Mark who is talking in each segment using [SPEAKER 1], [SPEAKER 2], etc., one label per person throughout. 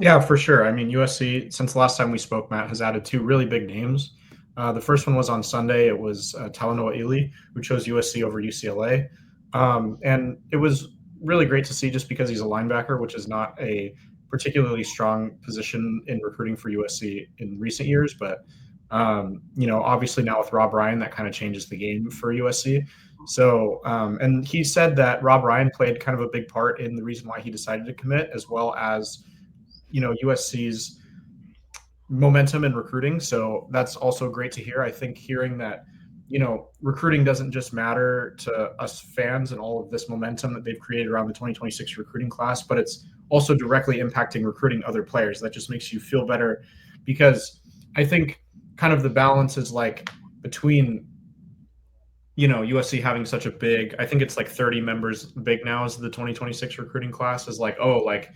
[SPEAKER 1] Yeah, for sure. I mean, USC, since the last time we spoke, Matt, has added two really big names. The first one was on Sunday. It was Talanoa, who chose USC over UCLA. And it was really great to see just because he's a linebacker, which is not a particularly strong position in recruiting for USC in recent years. But, obviously now with Rob Ryan, that kind of changes the game for USC. So, and he said that Rob Ryan played kind of a big part in the reason why he decided to commit, as well as USC's momentum in recruiting. So that's also great to hear. I think hearing that, recruiting doesn't just matter to us fans and all of this momentum that they've created around the 2026 recruiting class, but it's also directly impacting recruiting other players. That just makes you feel better because I think kind of the balance is like between USC having such a big, I think it's like 30 members big now is the 2026 recruiting class, is like, oh, like,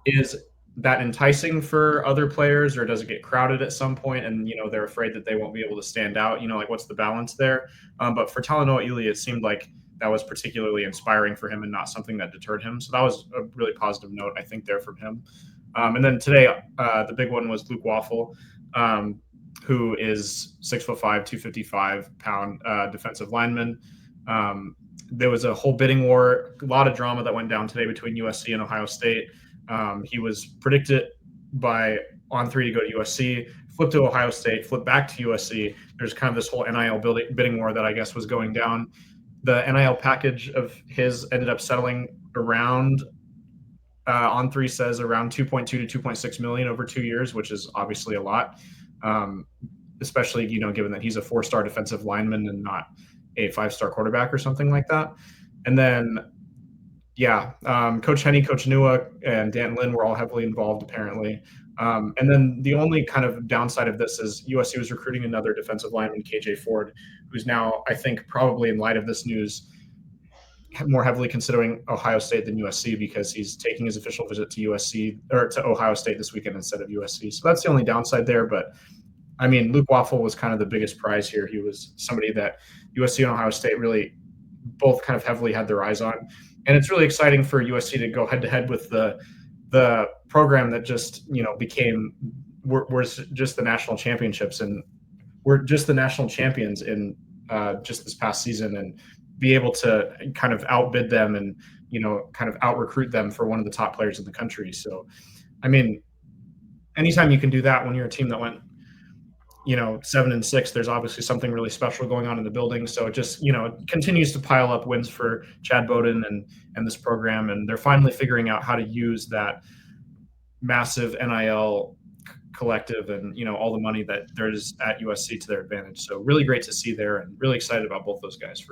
[SPEAKER 1] is that enticing for other players, or does it get crowded at some point and they're afraid that they won't be able to stand out? Like, what's the balance there? But for Talanoa, it seemed like that was particularly inspiring for him and not something that deterred him. So that was a really positive note, I think, there from him. And then today, the big one was Luke Wafle, who is 6'5", 255-pound defensive lineman. There was a whole bidding war, a lot of drama that went down today between USC and Ohio State. He was predicted by On3 to go to USC, flipped to Ohio State, flipped back to USC. There's kind of this whole NIL bidding war that I guess was going down. The NIL package of his ended up settling around, On3 says, around 2.2 to 2.6 million over 2 years, which is obviously a lot, especially given that he's a 4-star defensive lineman and not a 5-star quarterback or something like that. And then Coach Henney, Coach Nua, and Dan Lin were all heavily involved, apparently. And then the only kind of downside of this is USC was recruiting another defensive lineman, KJ Ford, who's now, I think, probably in light of this news, more heavily considering Ohio State than USC because he's taking his official visit to USC or to Ohio State this weekend instead of USC. So that's the only downside there. But I mean, Luke Wafle was kind of the biggest prize here. He was somebody that USC and Ohio State really both kind of heavily had their eyes on. And it's really exciting for USC to go head-to-head with the program that just became we're just the national championships, and we're just the national champions in just this past season, and be able to kind of outbid them and kind of out-recruit them for one of the top players in the country. So, I mean, anytime you can do that when you're a team that went 7-6, there's obviously something really special going on in the building. So it just, it continues to pile up wins for Chad Bowden and this program. And they're finally figuring out how to use that massive NIL collective and, all the money that there is at USC to their advantage. So really great to see there, and really excited about both those guys for sure.